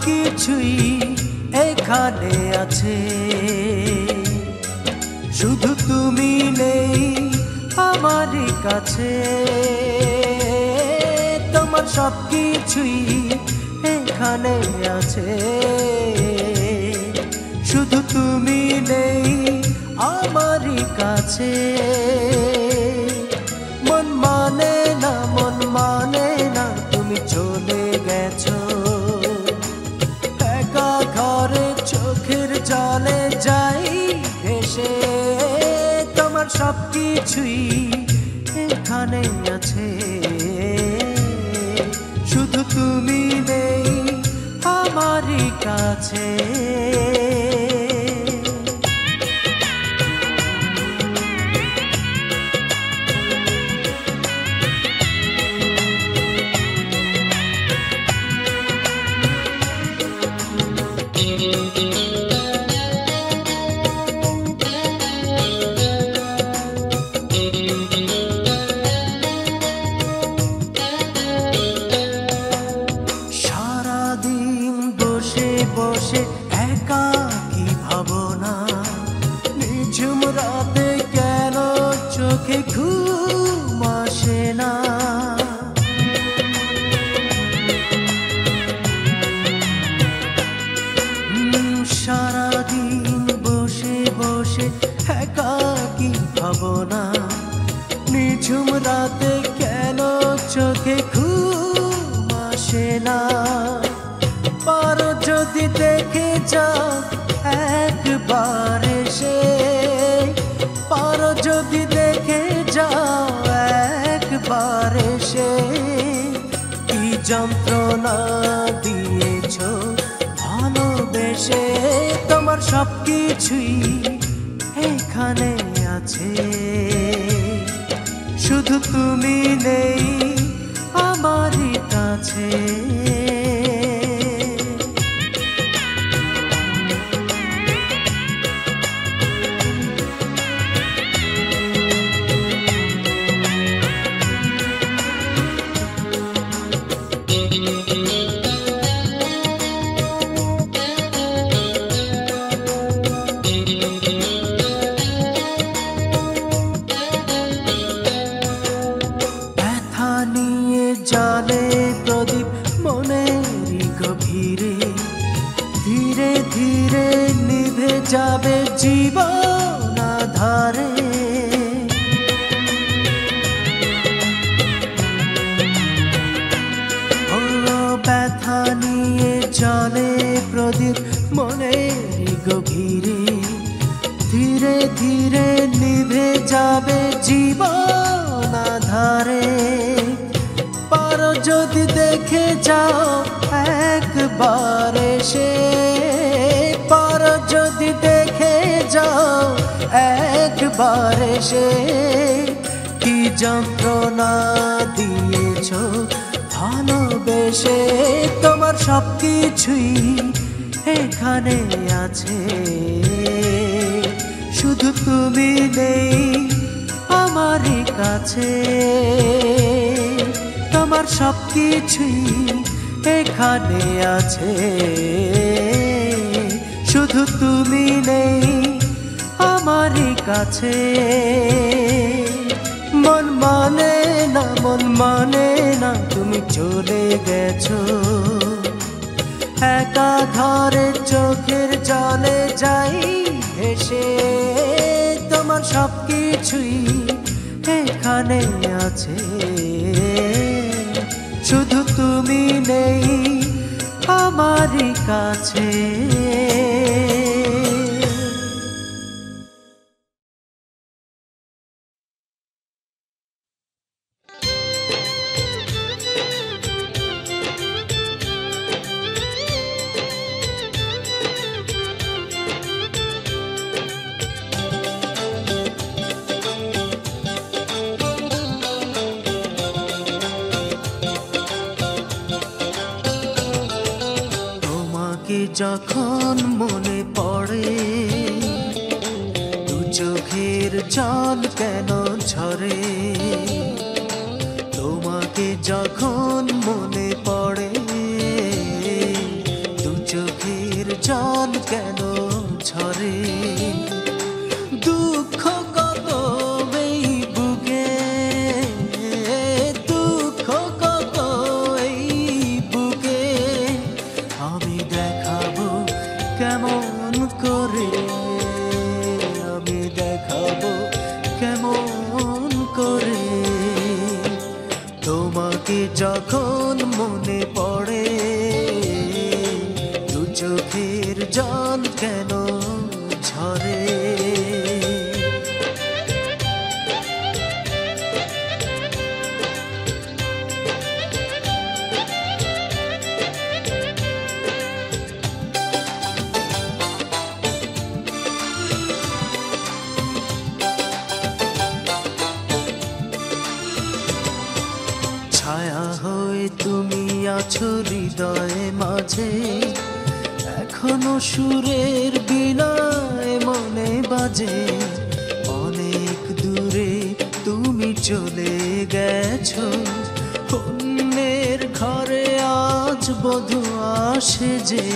কিছুই এখানে আছে, শুধু তুমি নেই আমার কাছে। তোমার সব কিছুই এখানে আছে, শুধু তুমি নেই আমার কাছে। মন মানে না, মন মানে না, তুমি চলে গেছো। একা ঘরে চোখের জলে যাই ভেসে, তোমার সব কিছুই এখানে আছে, শুধু তুমি নেই আমার কাছে। সারাদিন বসে বসে একাকী ভাবনা, নিঝুম রাতে কেন চোখে ঘুম আসে না। সারাদিন বসে বসে একাকী ভাবনা, নিঝুম রাতে কেন চোখে ঘুম আসে না। পারো যদি দেখে যাও একবার এসে, পারো যদি দেখে যাও একবার এসে, কি যন্ত্রণা দিয়েছো ভালোবেসে। তোমার সব কিছুই এখানে আছে, শুধু তুমি নেই আমার কাছে। ব্যথা নিয়ে জালে প্রদীপ মনেরই গভীরে, ধীরে ধীরে নিভে যাবে জীবন আধারে। ও ব্যথা নিয়ে জালে প্রদীপ মনেরই গভীরে, ধীরে ধীরে নিভে যাবে জীবন আধারে। পারো যদি দেখে যাও একবার এসে, পারো যদি দেখে যাও একবার এসে, কি যন্ত্রণা দিয়েছো ভালোবেসে। তোমার সব কিছুই এখানে আছে, শুধু তুমি নেই আমার কাছে। তোমার সব কিছুই এখানে আছে, শুধু তুমি নেই আমার কাছে। মন মানে না, মন মানে না, তুমি চলে গেছো। একা ঘরে চোখের জলে যাই ভেসে, তোমার সব কিছুই এখানে আছে, শুধু তুমি নেই আমার কাছে। যখন মনে পড়ে দু চোখের জল কেন ঝরে, তোমাকে যখন মনে পড়ে দু জল কেন ঝরে দুঃখ কত এই বুকে দুঃখ কত এই বুকে আমি দেখাবো কেমন করে আমি দেখাবো কেমন করে তোমাকে যখন মনে পড়ে দু চোখের জল কেন ঝরে ছায়া হয়ে তুমি আছো হৃদয়ে মাঝে এখনো সুরের বিনায় মনে বাজে অনেক দূরে তুমি চলে গেছো অন্যের ঘরে আজ বধূ আসে যে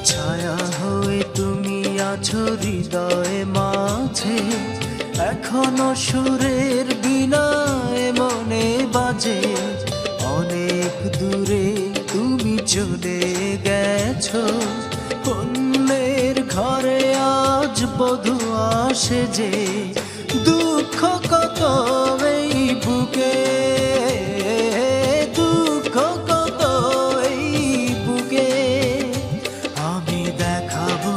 ছায়া হয়ে তুমি আছো হৃদয়ে মাঝে এখনো সুরের বিনায় মনে বাজে অনেক দূরে তুমি চলে গেছো অন্যের ঘরে আজ বধূ আসে যে দুঃখ কত এই বুকে দুঃখ কত এই বুকে আমি দেখাবো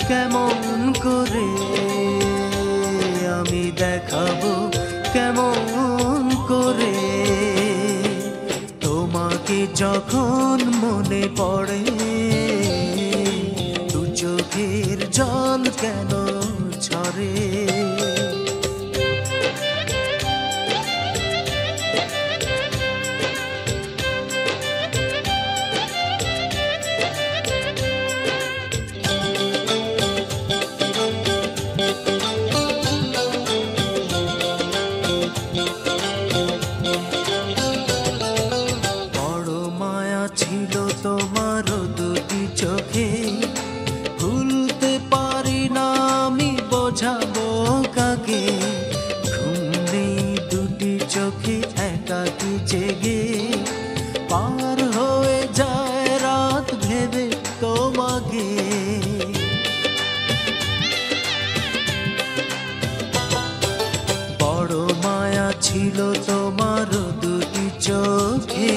কেমন করে আমি দেখাবো কেমন করে তোমাকে যখন মনে পড়ে দু চোখের জল কেন ঝরে ছিল তোমার দুটি চোখে ভুলতে পারি না আমি বোঝাবো কাকে ঘুম নেই দুটি চোখে একাকী জেগে পার হয়ে যায় রাত ভেবে তোমাকে বড় মায়া ছিল তোমার দুটি চোখে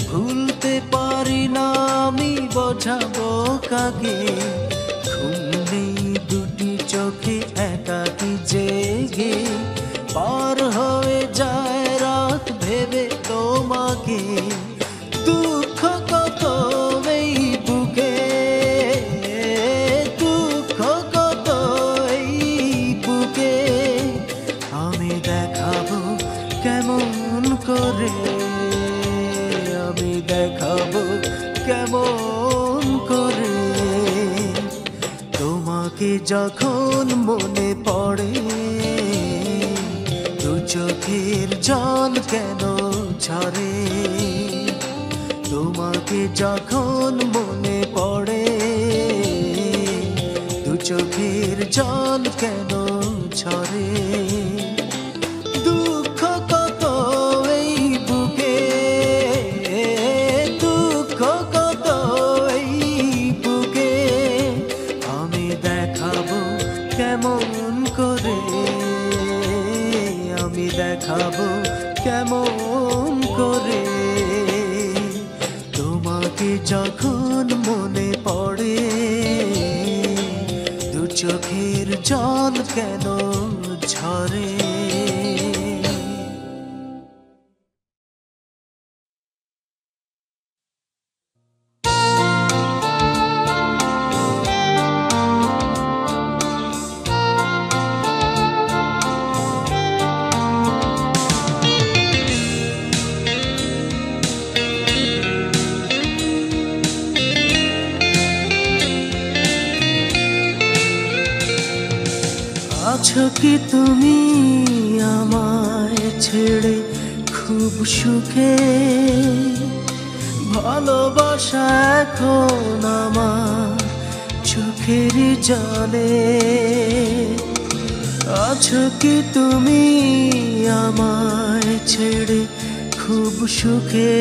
ভুলতে পারি না আমি বোঝাবো কাকে ঘুম নেই দুটি চোখে একাকী জেগে পার হয়ে যায় রাত ভেবে তোমাকে দুঃখ কত এই বুকে দুঃখ কত এই বুকে আমি দেখাবো কেমন করে আমি দেখাবো কেমন করে তোমাকে যখন মনে পড়ে দু চোখের জল কেন ঝরে তোমাকে যখন মনে পড়ে দু চোখের জল কেন ঝরে দুঃখ কত এই বুকে দুঃখ কত এই বুকে আমি দেখাবো কেমন করে আমি দেখাবো কেমন করে তোমাকে যখন মনে পড়ে দু চোখের জল কেন ঝরে আছো কি তুমি আমায় ছেড়ে খুব সুখে ভালোবাসা এখন আমার চোখের জলে আছো কি তুমি আমায় ছেড়ে খুব সুখে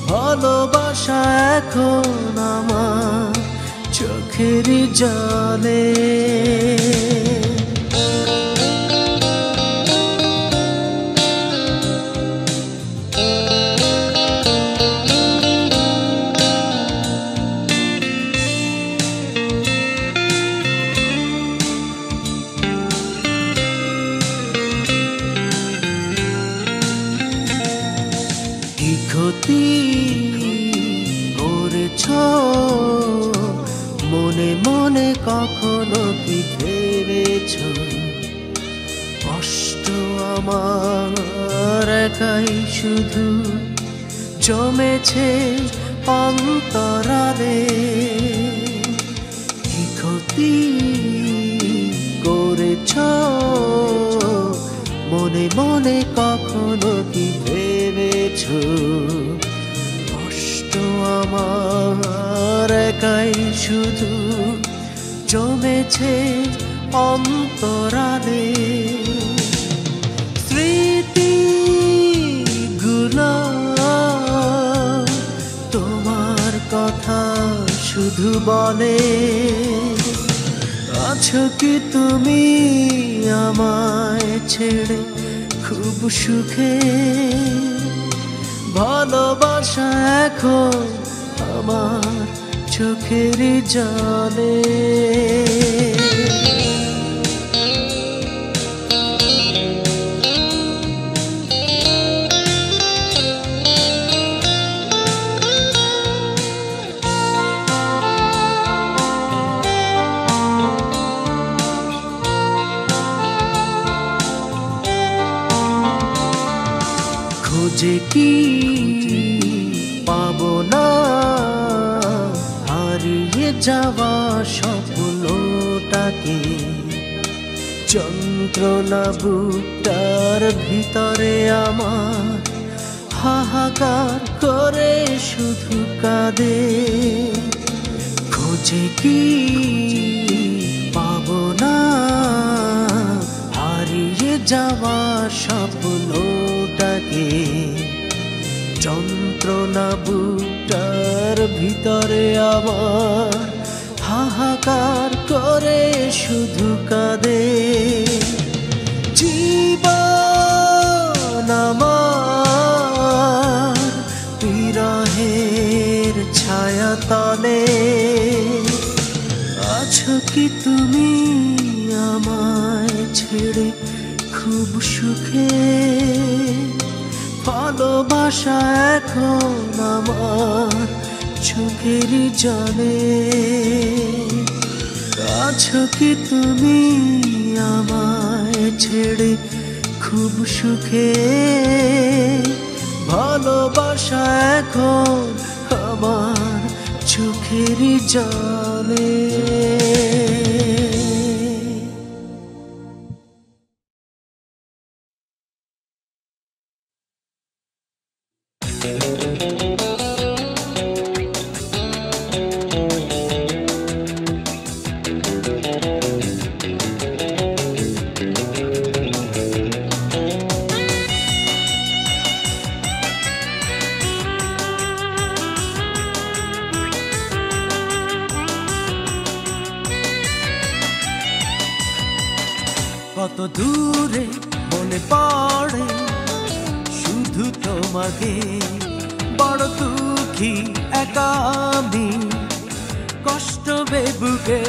ভালোবাসা এখন আমার চোখের জলে ক্ষতি করেছ মনে মনে কখনো কি ভেবেছ কষ্ট আমার একাই শুধু জমেছে অন্তরালে কি ক্ষতি করেছ মনে মনে কখনো কি ভেবেছ কষ্ট আমার একাই শুধু জমেছে অন্তরালে স্মৃতিগুলো তোমার কথা শুধু বলে আছো কি তুমি আমায় ছেড়ে খুব সুখে ভালোবাসা এখন আমার চোখের জলে খুঁজে কি পাবো না হারিয়ে যাওয়া স্বপ্নটাকে যন্ত্রণা বুকটার ভিতরে আমার হাহাকার করে শুধু কাঁদে খুঁজে কি পাবো না হারিয়ে যাওয়া স্বপ্নটাকে যন্ত্রণা বুকটার ভিতরে আমার হাহাকার করে শুধু কাঁদে জীবন আমার বিরহের ছায়া তলে আছো কি তুমি আমায় ছেড়ে খুব সুখে ভালোবাসা এখন আমার চোখের জলে আছো কি তুমি আমায় ছেড়ে খুব সুখে ভালোবাসা এখন আমার চোখের জলে কত দূরে মনে পড়ে শুধু তোমাকে বড় দুঃখী একা আমি কষ্ট বুকে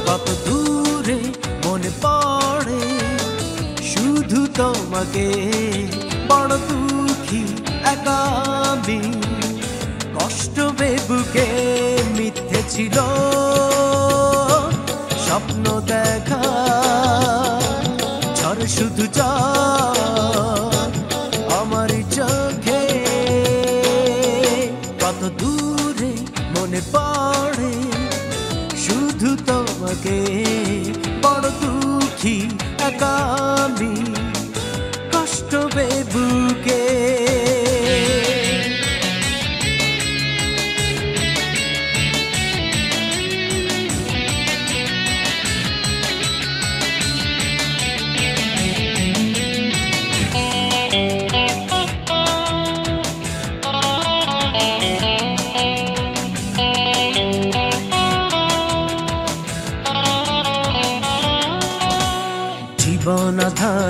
কত দূরে মনে পড়ে শুধু তোমাকে বড় দুঃখী একা আমি কষ্ট বুকে মিথ্যে ছিল স্বপ্ন দেখা ঝড় শুধু আমার চোখে কত দূরে মনে পড়ে শুধু তোমাকে বড় দুঃখী একা আমি কষ্ট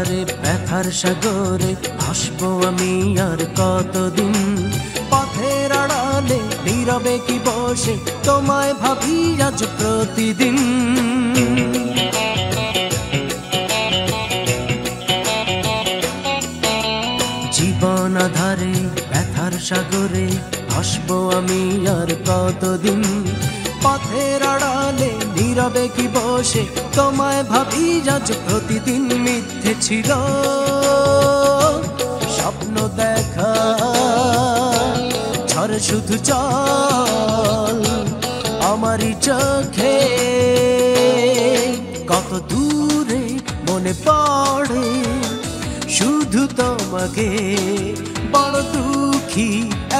ধারে ব্যথার সাগরে ভাসবো আমি আর কতদিন। পথের আড়ালে নীরবে কি বসে তোমায় ভাবি আজ প্রতিদিন। জীবন আধারে ব্যথার সাগরে ভাসবো আমি আর কতদিন। পথের আড়ালে নীরবে কি বসে তোমায় ভাবি আজ প্রতিদিন। মিথ্যে ছিল স্বপ্ন দেখা, ঝড় শুধু জল আমারই চোখে। কত দূরে মনে পড়ে শুধু তোমাকে, বড় দুঃখী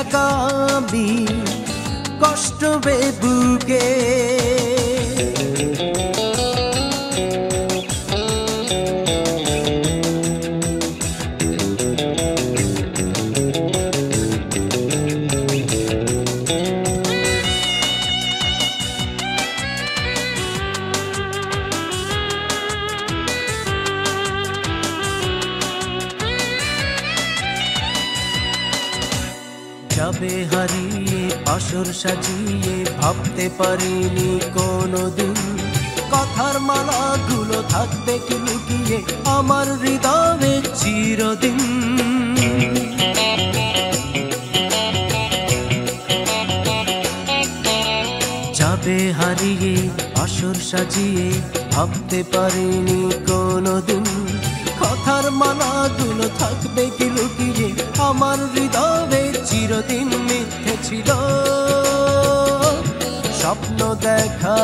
একা আমি কষ্ট বুকে। যাবে হারিয়ে আসর সাজিয়ে ভাবতে পারিনি কোনোদিন। কথার মালাগুলো থাকবে কি লুকিয়ে আমার হৃদয়ে চিরদিন। যাবে হারিয়ে আসর সাজিয়ে ভাবতে পারিনি কোনোদিন। কথার মালাগুলো থাকবে কি লুকিয়ে আমার হৃদয়ে চিরদিন। মিথ্যে ছিল স্বপ্ন দেখা,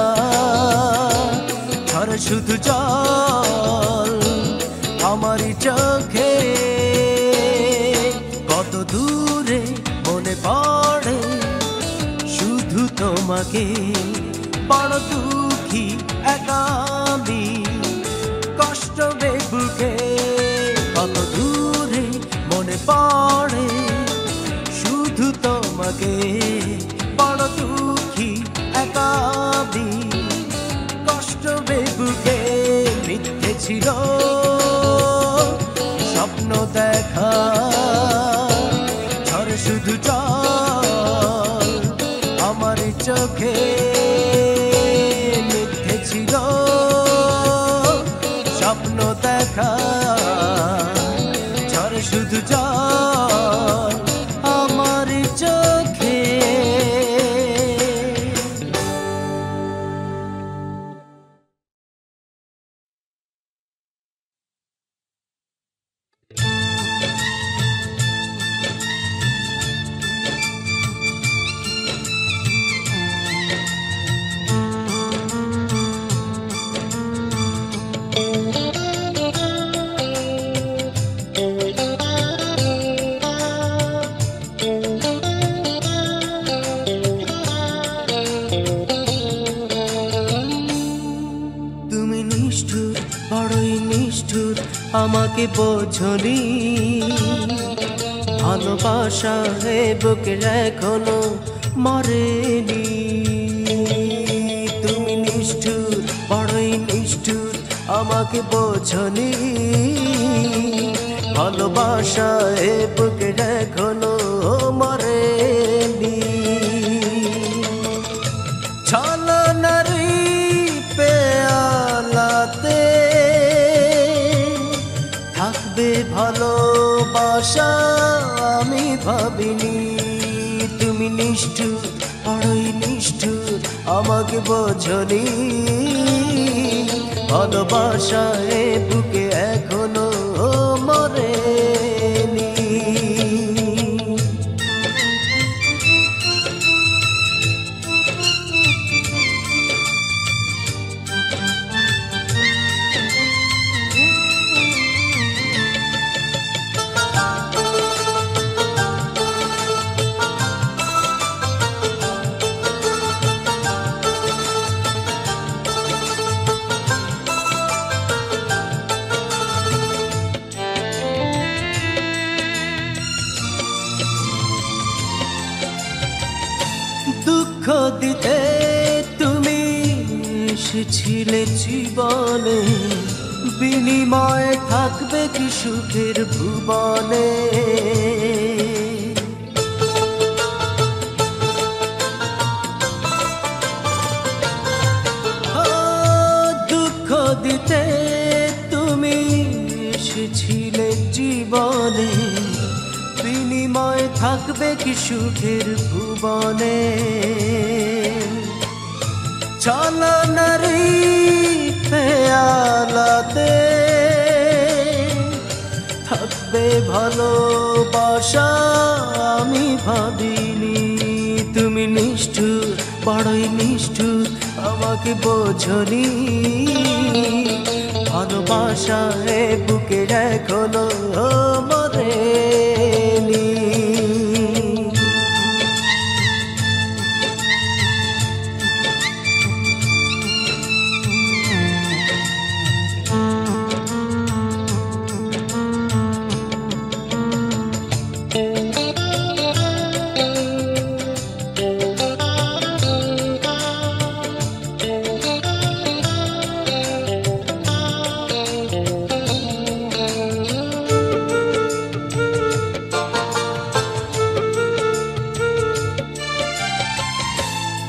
ঝড় শুধু জল আমারই চোখে। কত দূরে মনে পড়ে শুধু তোমাকে, বড় দুঃখী একা আমি কষ্ট বুকে। কত দূরে মনে পড়ে শুধু তোমাকে, বড় দুঃখী একা আমি কষ্ট বুকে। মিথ্যে ছিল স্বপ্ন দেখা, ঝড় শুধু জল আমার চোখে। মিথ্যে ছিল স্বপ্ন দেখা, ঝড় শুধু জল আমার চোখে। আমাকে বোঝনি ভালোবাসা হে বুকে এখনো মরেনি। তুমি নিষ্ঠুর, বড়ই নিষ্ঠুর, আমাকে বোঝনি ভালোবাসা হে বুকে এখনো মরেনি। ছলনারি পেয়ালাতে থাকবে ভালোবাসা আমি ভাবিনি। তুমি নিষ্ঠুর, বড়ই নিষ্ঠুর, আমাকে বোঝনি ভালোবাসা এ বুকে এখনো মরেনি। দুঃখ দিতে তুমি এসেছিলে জীবনে, বিনিময়ে থাকবে কি সুখের ভুবনে। দুঃখ দিতে তুমি এসেছিলে জীবনে, বিনিময়ে থাকবে কি সুখের ভুবনে। চলো নারী পেয়ালাতে থাকবে ভালোবাসা, আমি ভাবিনি তুমি নিষ্ঠুর, বড়ই নিষ্ঠুর, আমাকে বোঝনি। ভালোবাসা এ বুকে এখনো মরেনি।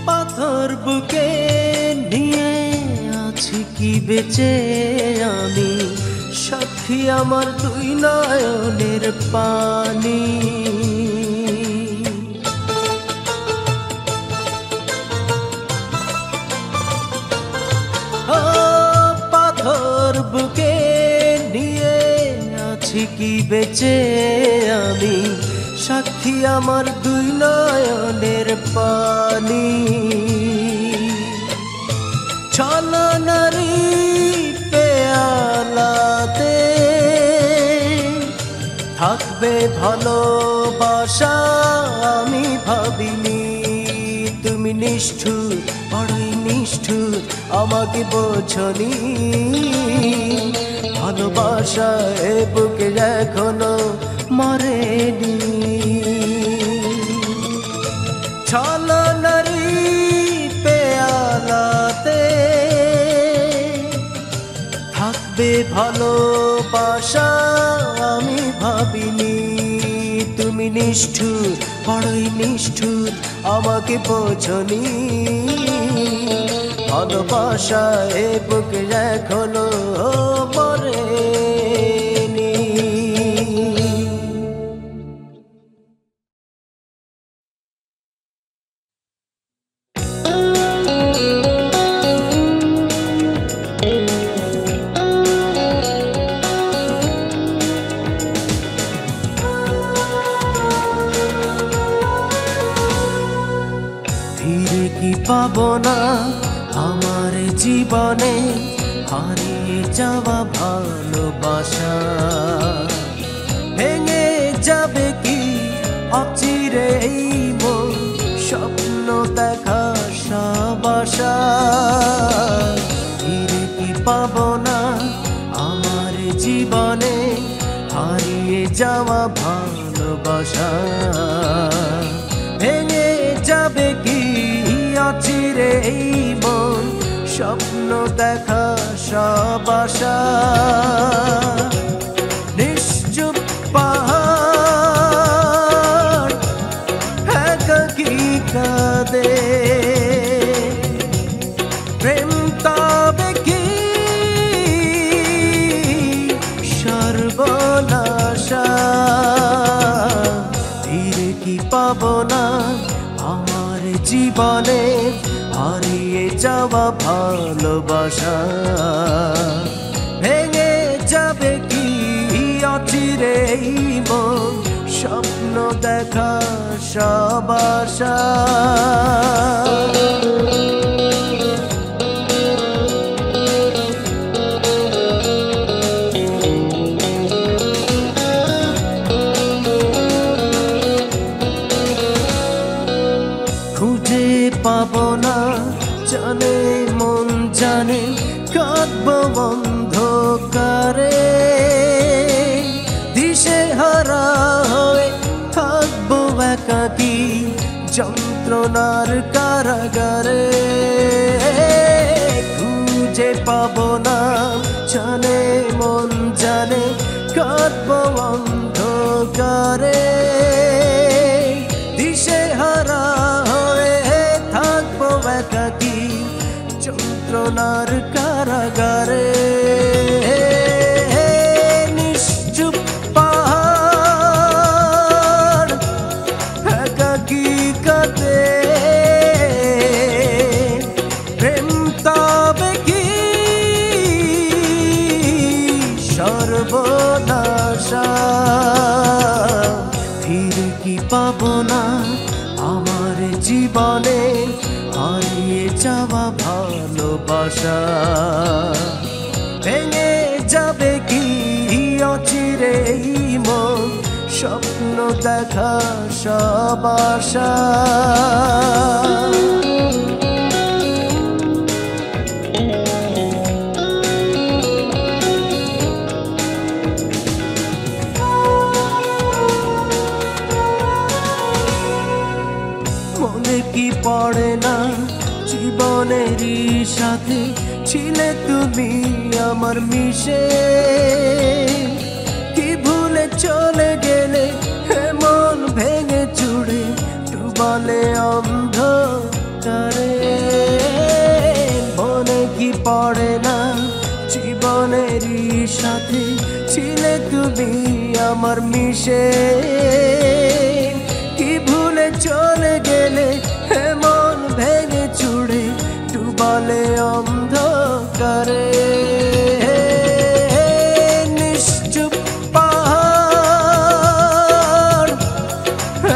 পাথর বুকে নিয়ে আছি কি বেঁচে আমি, সাক্ষী আমার দুই নয়নের পানি। পাথর বুকে নিয়ে আছি কি বেঁচে আমি, সাক্ষী আমার দুই নয়নের পানি। চলো নারী পেয়ালাতে থাকবে ভালোবাসা, আমি ভাবিনি তুমি নিষ্ঠুর, বড়ই নিষ্ঠুর, আমাকে বোঝনি। ভালোবাসা এ বুকে এখনো মরেনি। চলো নারী পেয়ালাতে থাকবে ভালোবাসা, আমি ভাবিনি তুমি নিষ্ঠুর, বড়ই নিষ্ঠুর, আমাকে বোঝনি। ভালোবাসা এ বুকে এখনো মরেনি। ফিরে কি পাবো না আমার জীবনে হারিয়ে যাওয়া ভালোবাসা, ভেঙে যাবে কি অচিরে এই মন, স্বপ্ন দেখা সব আশা। ফিরে কি পাবো না আমার জীবনে হারিয়ে যাওয়া ভালোবাসা, ভেঙে যাবে কি অচিরে এই মন, স্বপ্ন দেখা সব আশা। নিশ্চুপ পাহাড় একাকী কাঁদে, প্রেম তবে কি সর্বনাশা। ফিরে কি পাবো না আমার জীবনে হারিয়ে যাওয়া ভালোবাসা, ভেঙে যাবে কি অচিরে এই মন, স্বপ্ন দেখা সব আশা। খুঁজে পাবো না জানে মন জানে, কাঁদবো অন্ধকারে, দিশেহারা হয়ে থাকবো একাকী যন্ত্রণার কারাগারে। খুঁজে পাবো না জানে মন জানে কাঁদবো অন্ধকারে দিশেহারা হয়ে থাকবো একাকী যন্ত্রণার কারাগারে নিশ্চুপ পাহাড় একাকী কাঁদে প্রেম তবে কি সর্বনাশা ফিরে কি পাবো না আমার জীবনে হারিয়ে যাওয়া ভালোবাসা ভেঙে যাবে কি অচিরে মন স্বপ্ন দেখা সব আশা মনে কি পড়ে না জীবনেরই সাথে ছিলে তুমি আমার মিশে কি ভুলে চলে গেলে মন ভেঙে চুড়ে ডুবালে অন্ধকারে মনে কি পড়ে না জীবনেরই সাথে ছিলে তুমি আমার মিশে কি ভুলে চলে গেলে মন ভেঙে চুড়ে ডুবালে অন্ধকারে নিশ্চুপ পাহাড়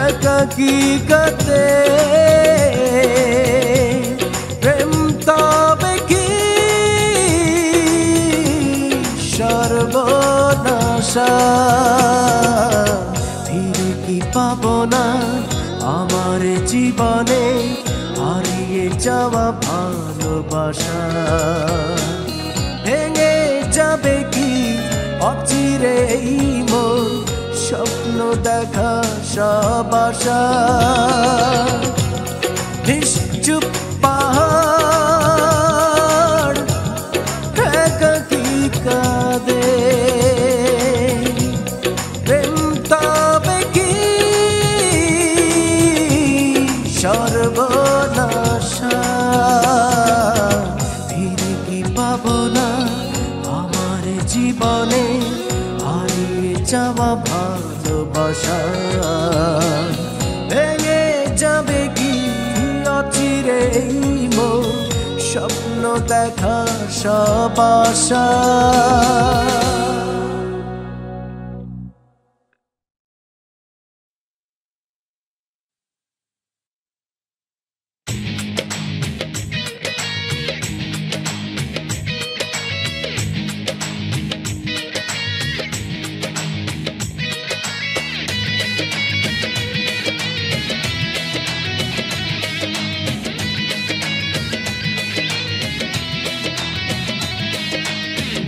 একাকী কাঁদে প্রেম তবে কি সর্বনাশা ফিরে কি পাবো না আমার জীবনে হারিয়ে যাওয়া ভালোবাসা ভেঙে যাবে কি অচিরে মন স্বপ্ন দেখা সব আশা নিশ্চুপ পাহাড় একাকী কাঁদে প্রেম তবে কি সর্বনাশা ফিরে কি পাবো না আমার জীবনে হারিয়ে যাওয়া ভালোবাসা ভেঙে যাবে কি অচিরে মন স্বপ্ন দেখা সব আশা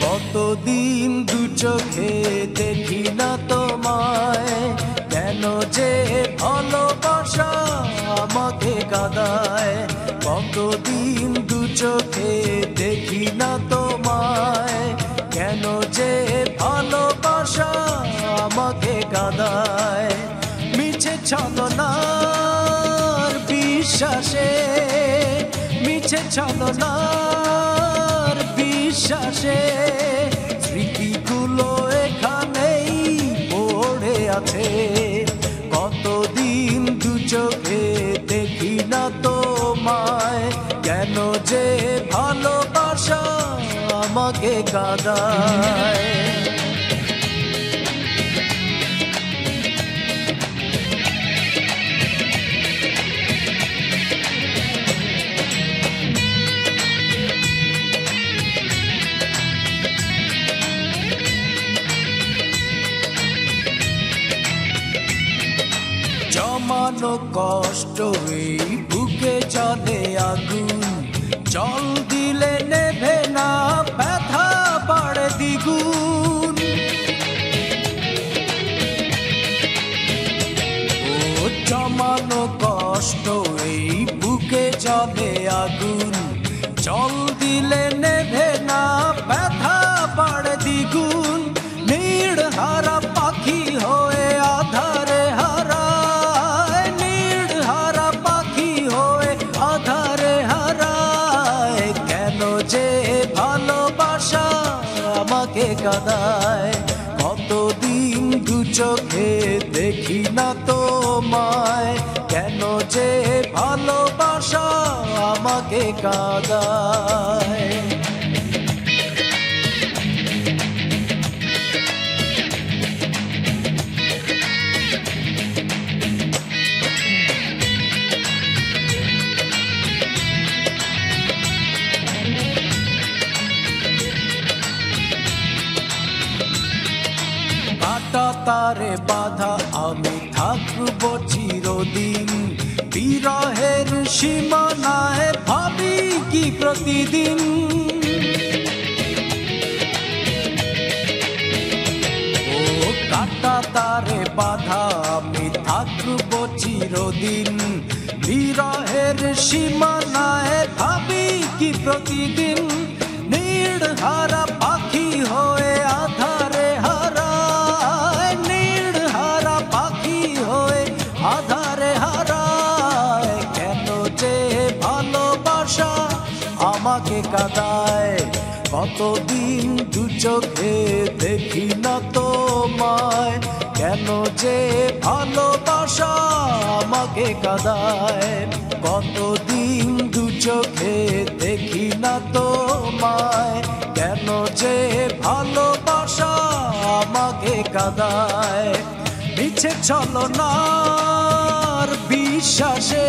কতদিন দু চোখে দেখি না তোমায় কেন যে ভালোবাসা আমাকে কাঁদায় কতদিন দু চোখে দেখি না তোমায় কেন যে ভালোবাসা আমাকে কাঁদায় মিছে ছলনার বিশ্বাসে মিছে ছলনার বিশ্বাসে স্মৃতিগুলো এখানেই পড়ে আছে কতদিন দু চোখে দেখি না তোমায় কেন যে ভালোবাসা আমাকে কাঁদায় জমানো কষ্ট এই বুকে চলে আগুন জল দিলে নেভে না ব্যথা বাড়ে দ্বিগুণ ও জমানো কষ্ট এই বুকে চলে আগুন জল দিলে নেভে না ব্যথা কাঁদায়। কতদিন দু চোখে দেখি না তোমায়, কেন যে ভালোবাসা আমাকে কাঁদায়। কাটা তারে বাধা আমি থাকবো চিরদিন, বিরহের সীমানায় ভাবি কি প্রতিদিন। ও কাটা তারে বাধা আমি থাকবো চিরদিন, বিরহের সীমানায় ভাবি কি প্রতিদিন। নির্হারা পাখি হয়ে আধারে হারায়, নির্হারা পাখি হয়ে আধারে হারায়, কেন যে ভালোবাসা আমাকে কাঁদায়। কতদিন দু চোখে দেখি না তোমায়, কেন যে ভালোবাসা আমাকে কাঁদায়। কতদিন দু চোখে দেখি না তোমায়, কেন যে ভালোবাসা আমাকে কাঁদায়। মিছে ছলনার বিশ্বাসে,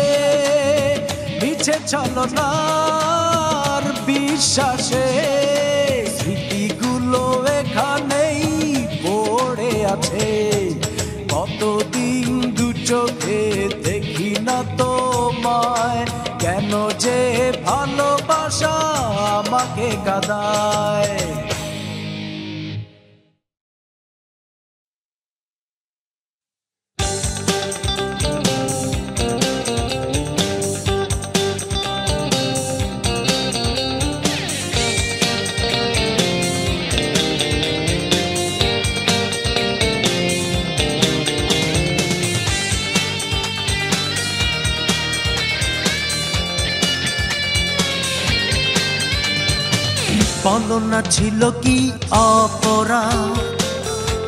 মিছে ছলনার বিশ্বাসে স্মৃতিগুলো এখানেই পড়ে আছে। কতদিন দু চোখে দেখি না তোমায়, কেন যে ভালোবাসা আমাকে কাঁদায়। বলো না ছিল কি অপরাধ,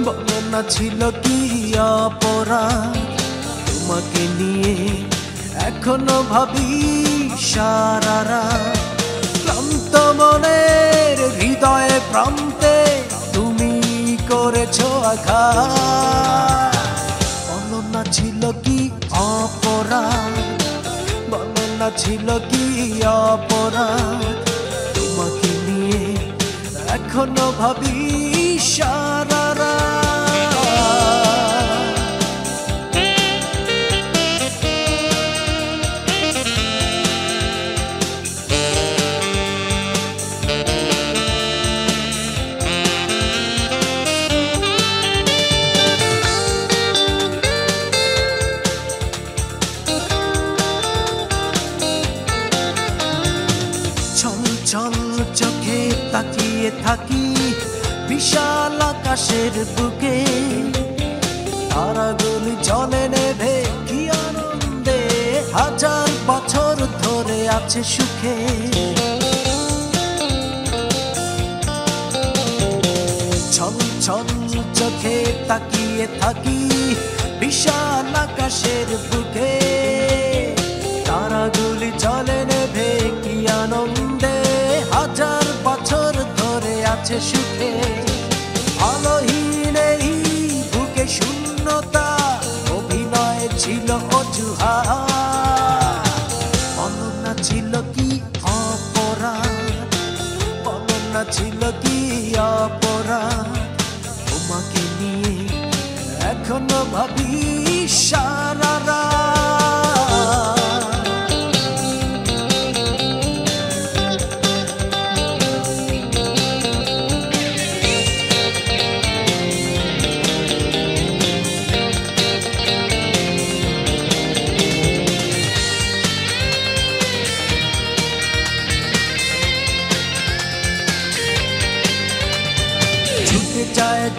বলো না ছিল কি অপরাধ, তোমাকে নিয়ে এখনো ভাবি সারা রাত। ক্লান্ত মনের হৃদয়ে প্রান্তে তুমি করেছো আঘাত। বলো না ছিল কি অপরাধ, বলো না ছিল কি অপরাধ, তোমাকে নিয়ে এখনো ভাবি সারা রাত। ছল চোখে তাকিয়ে থাকি বিশাল আকাশের বুকে, তারাগুলি জ্বলে নেভে কি আনন্দে হাজার বছর ধরে আছে সুখে। ছল ছল চোখে তাকিয়ে থাকি বিশাল আকাশের বুকে, তারাগুলি জ্বলে নেভে কি আনন্দে হাজার বছর ধরে আছে সুখে। আলোহীন এই বুকে শূন্যতা অভিনয় ছিল অজুহাত। বলো না ছিল কি অপরাধ, বলো না ছিল কি অপরাধ, তোমাকে নিয়ে এখনো ভাবি সারা রাত।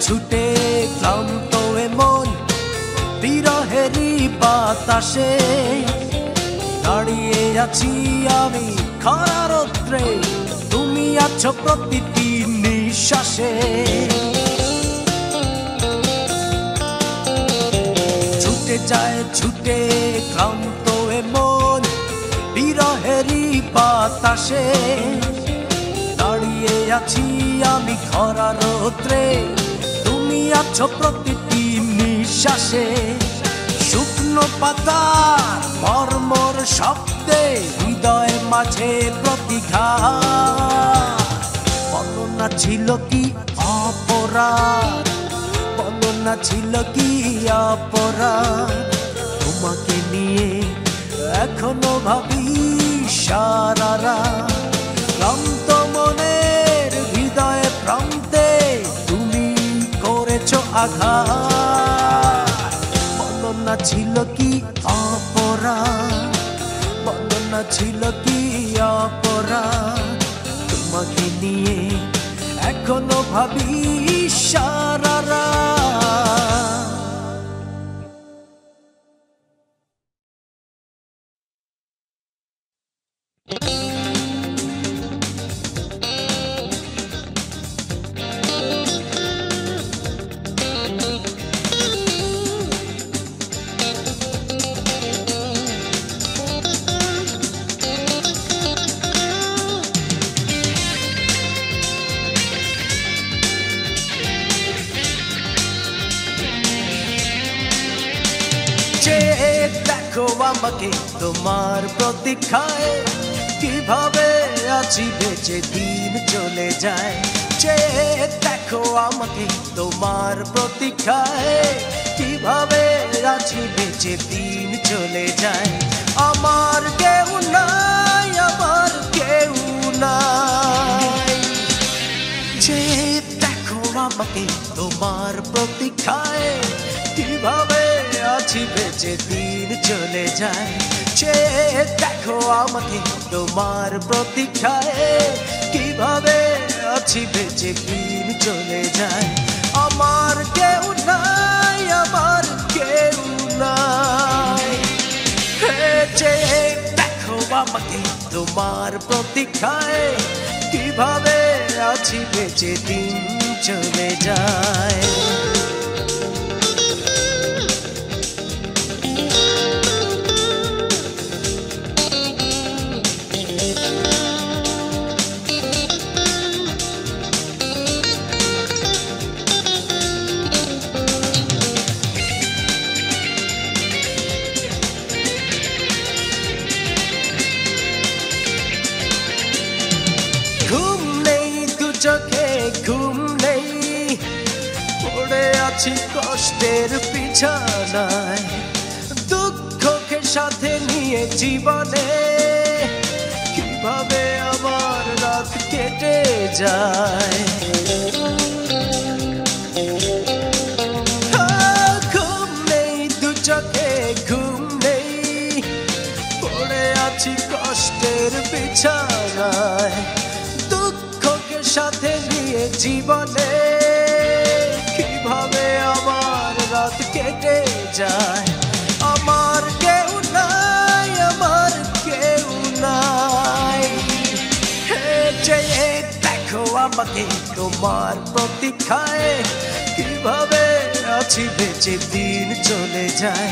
ছুটে ক্লান্ত এ মন বিরহেরই বাতাসে, দাঁড়িয়ে আছি আমি খরা রৌদ্রে, তুমি আছো প্রতিটি নিঃশ্বাসে। ছুটে যায় ছুটে ক্লান্ত এ মন বিরহেরই বাতাসে। দাঁড়িয়ে আছি আমি খরা রৌদ্রে, তুমি আছো প্রতিটি নিঃশ্বাসে। শুকনো পাতার মর্মর শব্দে হৃদয় মাঝে প্রতিঘাত। বলো না ছিল কি অপরাধ, বলো না ছিল কি অপরাধ, তোমাকে নিয়ে এখনো ভাবি সারা রাত। ক্লান্ত মনের হৃদয়ে প্রান্তে তুমি করেছো আঘাত। বলো না ছিল কি অপরাধ, বলো না ছিল কি অপরাধ, তোমাকে নিয়ে এখনো ভাবি সারা রাত। দেখো আমাকে তোমার প্রতীক্ষায়, কিভাবে আছি বেঁচে দিন চলে যায়। দেখো আমাকে তোমার প্রতীক্ষায়, কিভাবে আছি বেঁচে দিন চলে যায়। আমার কেউ নাই, আমার কেউ নাই। দেখো আমাকে তোমার প্রতীক্ষায়, কিভাবে আছি বেঁচে দিন চলে যায়। দেখো আমাকে তোমার প্রতীক্ষায়, কিভাবে আছি বেঁচে দিন চলে যায়। আমার কেউ নাই, আমার কেউ নাই। দেখো আমাকে তোমার প্রতীক্ষায়, কিভাবে আছি বেঁচে দিন চলে যায়। ঘুম নেই দু চোখে, ঘুম নেই, পড়ে আছি কষ্টের বিছানায়। দুঃখকে সাথে নিয়ে জীবনে, কিভাবে আমার রাত কেটে যায়। ঘুম নেই দু চোখে, ঘুম নেই, পড়ে আছি কষ্টের বিছানায়। দুঃখকে সাথে নিয়ে জীবনে, কিভাবে আমার রাত কেটে যায়। আমার কেউ নাই, আমার কেউ নাই। দেখো আমাকে তোমার প্রতীক্ষায়, কিভাবে আছি বেঁচে দিন চলে যায়।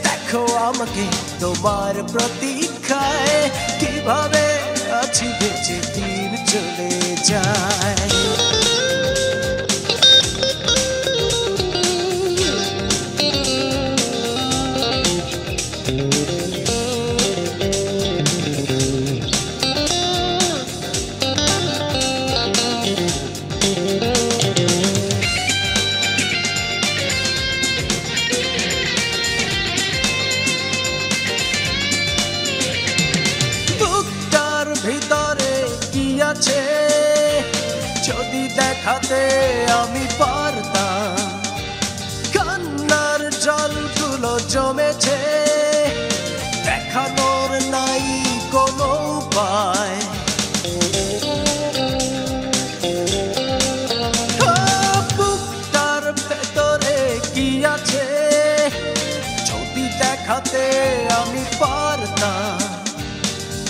দেখো আমাকে তোমার প্রতীক্ষায়, কিভাবে আছি বেঁচে দিন চলে যায়। ভিতরে কি আছে যদি দেখাতে আমি পারতাম। কান্নার জলগুলো জমেছে, দেখানোর নাই কোনো উপায়। বুকটার ভেতরে কি আছে যদি দেখাতে আমি পারতাম।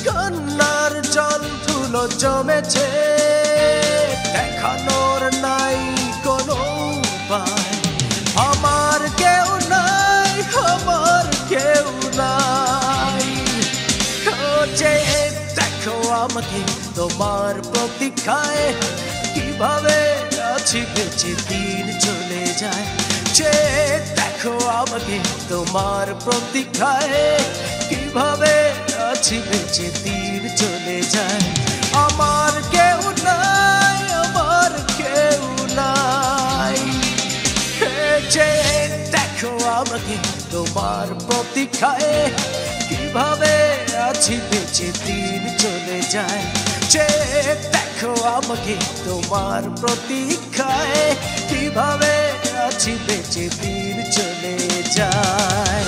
কান্নার জলগুলো জমেছে, দেখানোর নাই কোনো উপায়। আমার কেউ নাই, আমার কেউ নাই। যে দেখো আমাকে তোমার প্রতীক্ষায়, কিভাবে আছি বেঁচে দিন চলে যায়। যে দেখো আমাকে তোমার প্রতীক্ষায়, কিভাবে আছি বেঁচে দিন চলে যায়। আমার কেউ নাই, আমার কেউ নাই। যে দেখো আমাকে তোমার প্রতীক্ষায়, কিভাবে আছি বেঁচে দিন চলে যায়। যে দেখো আমাকে তোমার প্রতীক্ষায়, কিভাবে আছি বেঁচে দিন চলে যায়।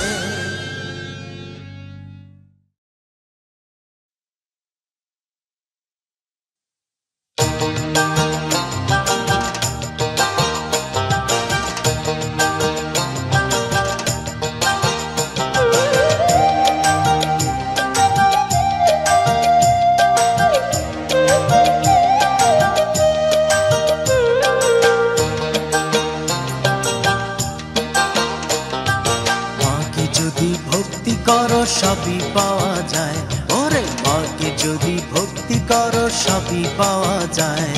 সবই পাওয়া যায়, ওরে মাকে যদি ভক্তি করো সবই পাওয়া যায়।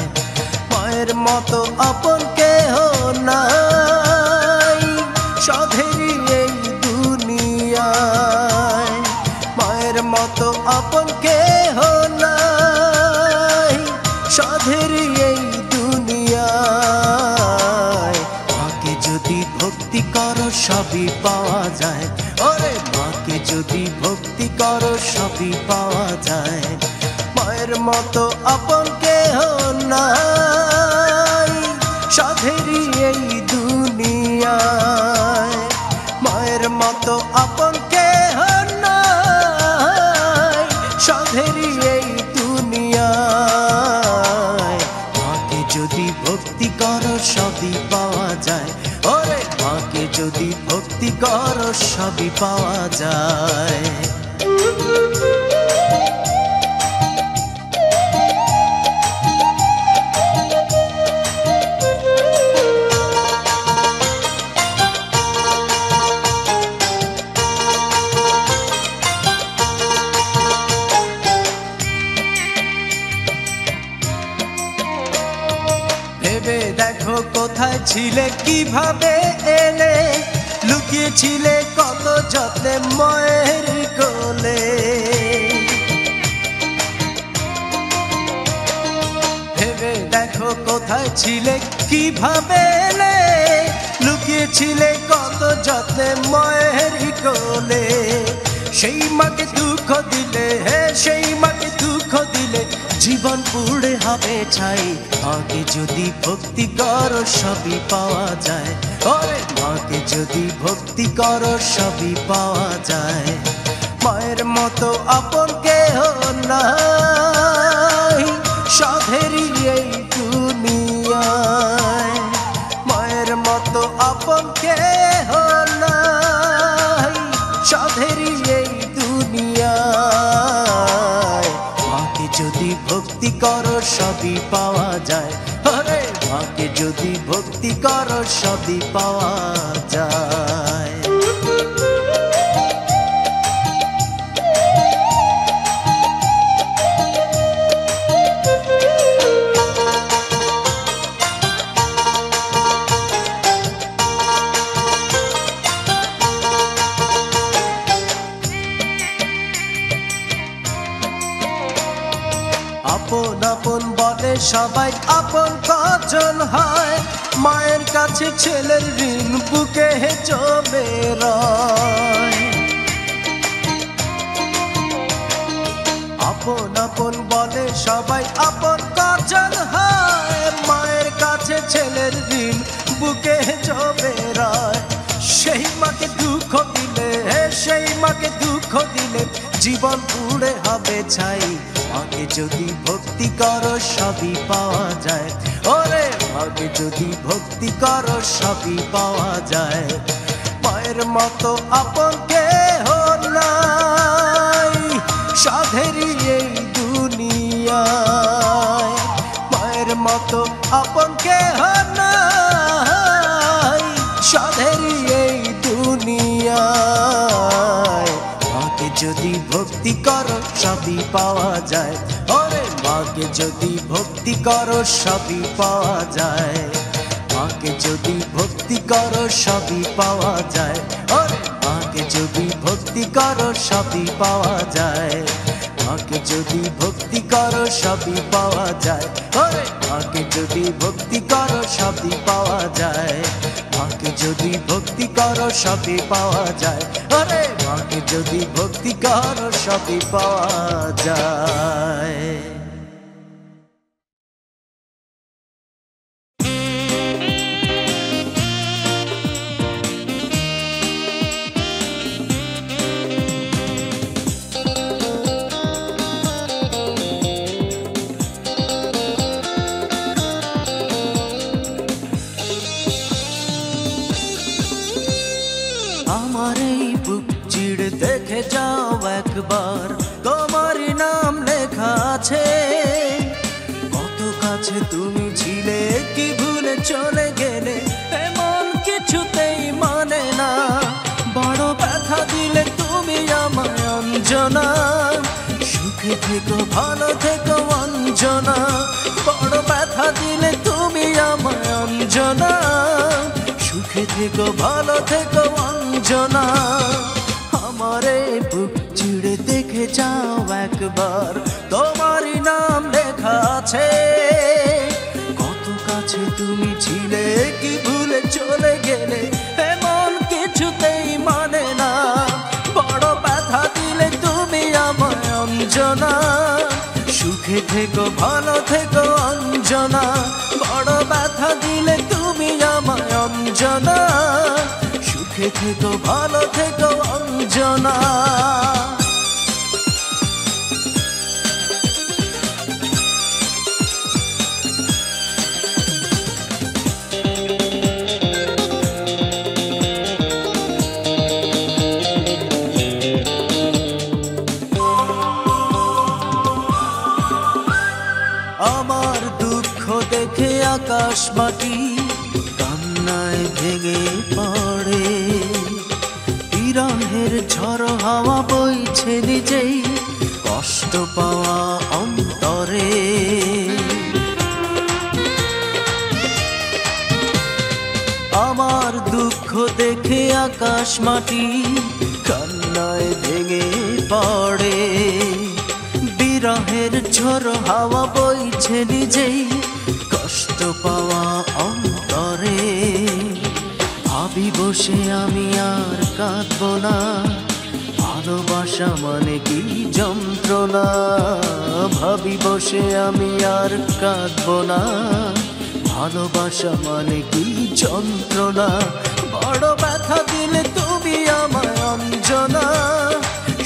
মায়ের মতো আপন কেহ নাই সাধেরই এই দুনিয়ায়। মায়ের মতো আপন কেহ নাই সাধেরই এই দুনিয়ায়। মাকে যদি ভক্তি করো সবই পাওয়া যায়, ওরে মাকে যদি ভক্তি করো সবই পাওয়া যায়। মায়ের মতো আপন কেহ নাই সাধেরই এই দুনিয়ায়। মায়ের মতো আপন কেহ নাই সাধেরই এই দুনিয়ায়। মাকে যদি ভক্তি করো সবই পাওয়া যায়, ওরে মাকে যদি ভক্তি করো সবই পাওয়া যায়। ভেবে দেখো কোথায় ছিলে, কিভাবে এলে, লুকিয়েছিলে কত যত্নে মায়ের কোলে। ভেবে দেখো কোথায় ছিলে, কিভাবে এলে, লুকিয়েছিলে কত যত্নে মায়ের কোলে। সেই মাকে দুঃখ দিলে, হে সেই মাকে দুঃখ দিলে, জীবন পুড়ে হবে ছাই। মাকে যদি ভক্তি করো সবই পাওয়া যায়, ওরে মাকে যদি ভক্তি করো সবই পাওয়া যায়। মায়ের মতো আপন কেহ নাই সাধেরই এই দুনিয়ায়। মায়ের মতো আপন কেহ নাই সাধেরই এই দুনিয়ায়। মাকে যদি ভক্তি করো সবই পাওয়া যায়, আরে মাকে যদি ভক্তি করো সবই পাওয়া যায়। আপন আপন বলে সবাই, আপন কজন হয়। মায়ের কাছে ছেলের ঋণ বুকে জমে রয়। আপন আপন বলে সবাই, আপন কজন হয়। মায়ের কাছে ছেলের ঋণ বুকে জমে রয়। সেই মাকে দুঃখ দিলে, সেই মাকে দুঃখ দিলে, জীবন পুড়ে হবে ছাই। মাকে যদি ভক্তি করো সবই পাওয়া যায়, ওরে মাকে যদি ভক্তি করো সবই পাওয়া যায়। মায়ের মতো আপন কেহ নাই সাধেরই এই দুনিয়ায়। মায়ের মতো আপন কেহ নাই সাধেরই এই দুনিয়ায়। মাকে যদি ভক্তি করো সবই পাওয়া যায়, ওরে মাকে যদি ভক্তি করো সবই পাওয়া যায়। মাকে যদি ভক্তি করো সবই পাওয়া যায়, ওরে মাকে যদি ভক্তি করো সবই পাওয়া যায়। মাকে যদি ভক্তি করো সবই পাওয়া যায়, ওরে মাকে যদি ভক্তি করো সবই পাওয়া যায়। মাকে যদি ভক্তি করো সবই পাওয়া যায়, ওরে মাকে যদি ভক্তি করো সবই পাওয়া যায়। আমার এই বুক চিড় দেখে যাও একবার, তোমার নাম লেখা আছে। কত কাছে তুমি ছিলে, কি ভুলে চলে গেলে, এমন কিছুতেই মানে না। বড় ব্যথা দিলে তুমি আমায় অঞ্জনা, সুখে থেকো ভালো থেকো অঞ্জনা। বড় ব্যথা দিলে তুমি আমায় অঞ্জনা, সুখে থেকো ভালো থেকো অঞ্জনা। আমারে বুক চিড়ে দেখে যাও একবার, তোমারই নাম লেখা আছে। কত কাছে তুমি ছিলে, কি ভুলে চলে গেলে, এমন কিছুতেই মানে না। বড় ব্যথা দিলে তুমি আমায় অঞ্জনা, সুখে থেকো ভালো থেকো অঞ্জনা। বড় ব্যথা দিলে তুমি আমায় অঞ্জনা, সুখে থেকো ভালো থেকো অঞ্জনা। আমার দুঃখ দেখে আকাশ মাটি কান্নায় ভেঙে পড়ে। বিরহের ঝড় হাওয়া বইছে নিজেই, কষ্ট পাওয়া অন্তরে। আমার দুঃখ দেখে আকাশ মাটি কান্নায় ভেঙে পড়ে। বিরহের ঝড় হাওয়া বইছে নিজেই, কষ্ট পাওয়া অন্তরে। ভাবি বসে আমি আর কাঁদবো না, ভালোবাসা মানে কি যন্ত্রণা। ভাবি বসে আমি আর কাঁদবো না, ভালোবাসা মানে কি যন্ত্রণা। বড় ব্যথা দিলে তুমি আমায় অঞ্জনা,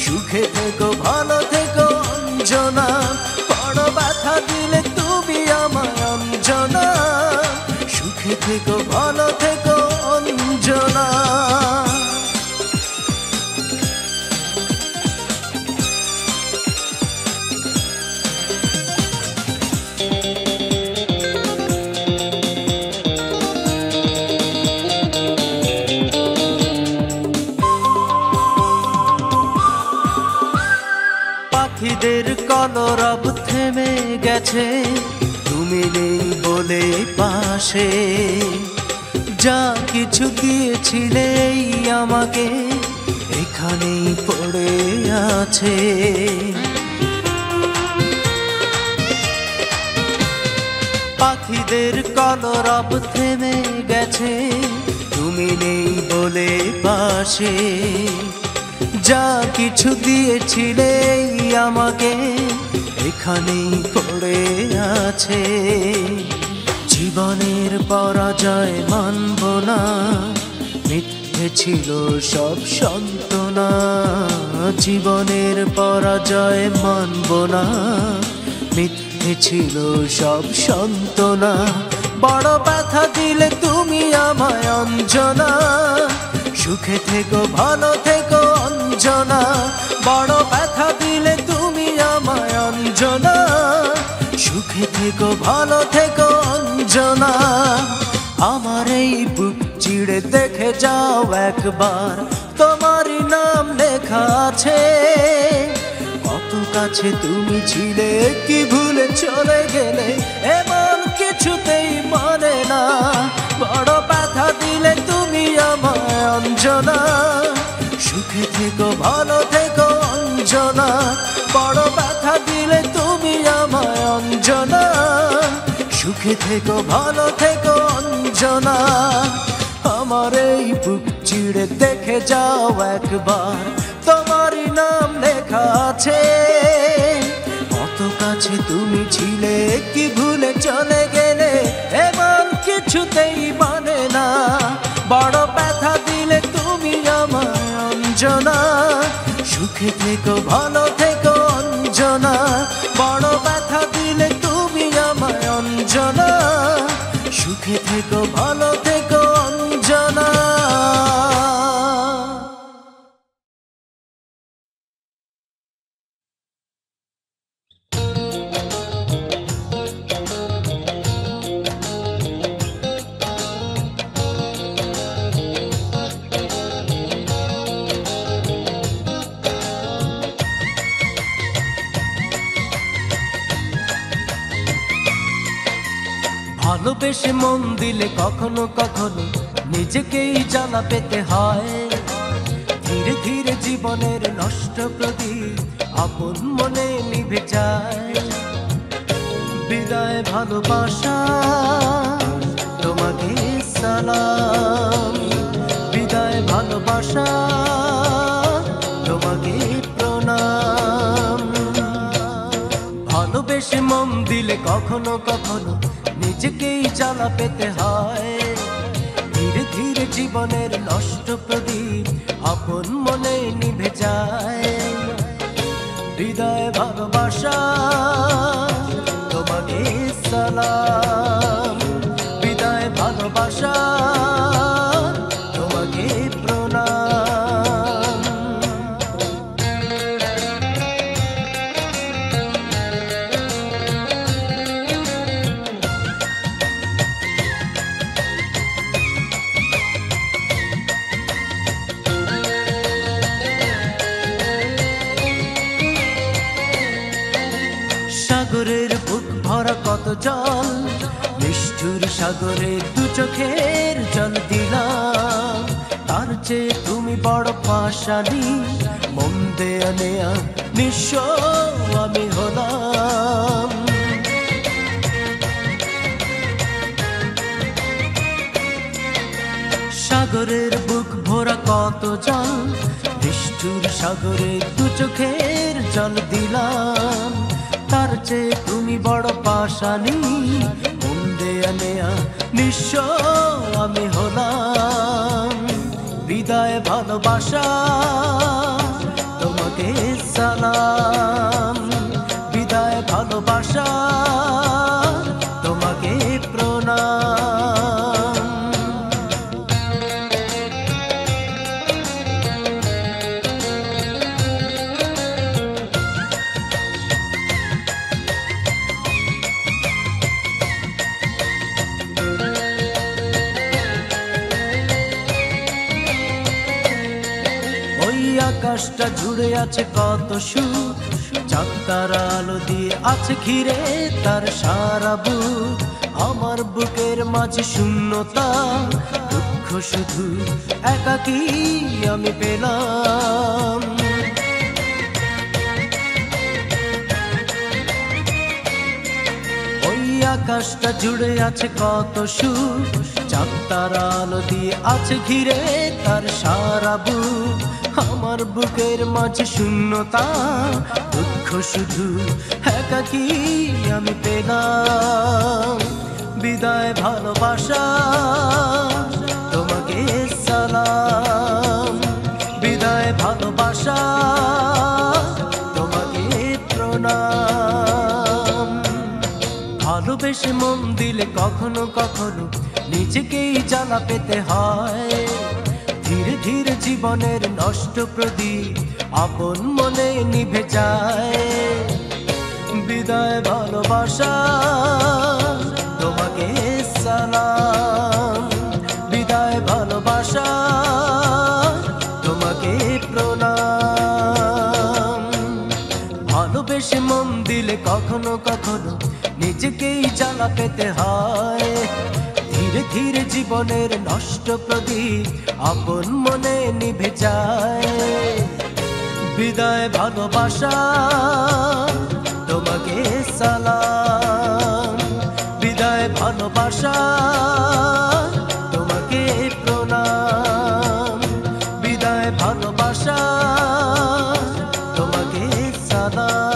সুখে থেকো ভালো থেকো অঞ্জনা। বড় ব্যথা দিলে তুমি আমায় অঞ্জনা, সুখে থেকো ভালো থেকো অঞ্জনা। পাখিদের কলরব থেমে গেছে, তুমি নেই বলে পাশে। যা কিছু দিয়েছিলে আমাকে, এখানেই পড়ে আছে। পাখিদের কলরব থেমে গেছে, তুমি নেই বলে পাশে। যা কিছু দিয়েছিলে আমাকে, এখানেই পড়ে আছে। জীবনের পরাজয় মানব না, মিথ্যে ছিল সব সান্ত্বনা। জীবনের পরাজয় মানব না, মিথ্যে ছিল সব সান্ত্বনা। বড় ব্যথা দিলে তুমি আমায় অঞ্জনা, সুখে থেকো ভালো থেকো অঞ্জনা। বড় ব্যথা দিলে তুমি আমায় অঞ্জনা, সুখে থেকো ভালো থেকো অঞ্জনা। দেখে যাও একবার, তোমারই নাম লেখা আছে। কত কাছে তুমি ছিলে, কি ভুলে চলে গেলে, এমন কিছুতেই মানে না। বড় ব্যথা দিলে তুমি আমায় অঞ্জনা, সুখে থেকো ভালো থেকো অঞ্জনা। বড় ব্যথা দিলে তুমি আমায় অঞ্জনা, সুখে থেকো ভালো থেকো অঞ্জনা। আমার এই বুক চিড়ে দেখে যাও একবার, তোমারই নাম লেখা আছে। কত কাছে তুমি ছিলে, কি ভুলে চলে গেলে, এমন কিছুতেই মানে না। বড় ব্যথা দিলে তুমি আমায় অঞ্জনা, সুখে থেকো ভালো থেকো অঞ্জনা। বড় ব্যথা দিলে তুমি আমায় অঞ্জনা, সুখে থেকো ভালো থেকো অঞ্জনা। ভালোবেসে মন দিলে কখনো কখনো নিজেকেই জ্বালা পেতে হয়। ধীরে ধীরে জীবনের নষ্ট প্রদীপ আপন মনে নিভে যায়। বিদায় ভালোবাসা, তোমাকে সালাম। বিদায় ভালোবাসা, তোমাকে প্রণাম। ভালোবেসে মন দিলে কখনো কখনো নিজেকেই জ্বালা পেতে হয়। ধীরে ধীরে জীবনের নষ্ট প্রদীপ আপন মনে নিভে যায়। বিদায় ভালোবাসা, তোমাকে সালাম। বিদায় ভালোবাসা, তোমাকে প্রণাম। সাগরের বুক ভরা কত জল, নিষ্ঠুর সাগরে দু চোখের জল দিলাম। তার চেয়ে তুমি বড় পাশানি, মন দেয়া নেয়া নিঃস্ব আমি হলাম। সাগরের বুক ভরা কত জল, নিষ্ঠুর সাগরে দু চোখের জল দিলাম। তার চেয়ে তুমি বড় পাশানি, মন দেয়া নেয়া নিঃস্ব আমি হলাম। বিদায় ভালোবাসা, তোমাকে সালাম। বিদায় ভালোবাসা, তোমাকে প্রণাম। আকাশটা জুড়ে আছে কত সুখ, চাঁদ তারা আলো দিয়ে আছে ঘিরে তার সারা বুক। আমার বুকের মাঝে শূন্যতা, দুঃখ শুধু একাকী আমি পেলাম। ওই আকাশটা জুড়ে আছে কত সুখ, চাঁদ তারা আলো দিয়ে আছে ঘিরে তার সারা বুক। আমার বুকের মাঝে শূন্যতা, দুঃখ শুধু একাকী আমি পেলাম। বিদায় ভালোবাসা, তোমাকে সালাম। বিদায় ভালোবাসা, তোমাকে প্রণাম। ভালোবেসে মন দিলে কখনো কখনো নিজেকেই জ্বালা পেতে হয়। ধীরে ধীরে জীবনের নষ্ট প্রদীপ আপন মনে নিভে যায়। বিদায় ভালোবাসা, তোমাকে সালাম। বিদায় ভালোবাসা। ভালোবেসে মন দিলে কখনো কখনো নিজেকেই জ্বালা পেতে হয়। ধীরে ধীরে জীবনের নষ্ট প্রদীপ আপন মনে নিভে যায়। বিদায় ভালোবাসা, তোমাকে সালাম। বিদায় ভালোবাসা, তোমাকে প্রণাম। বিদায় ভালোবাসা, তোমাকে সালাম।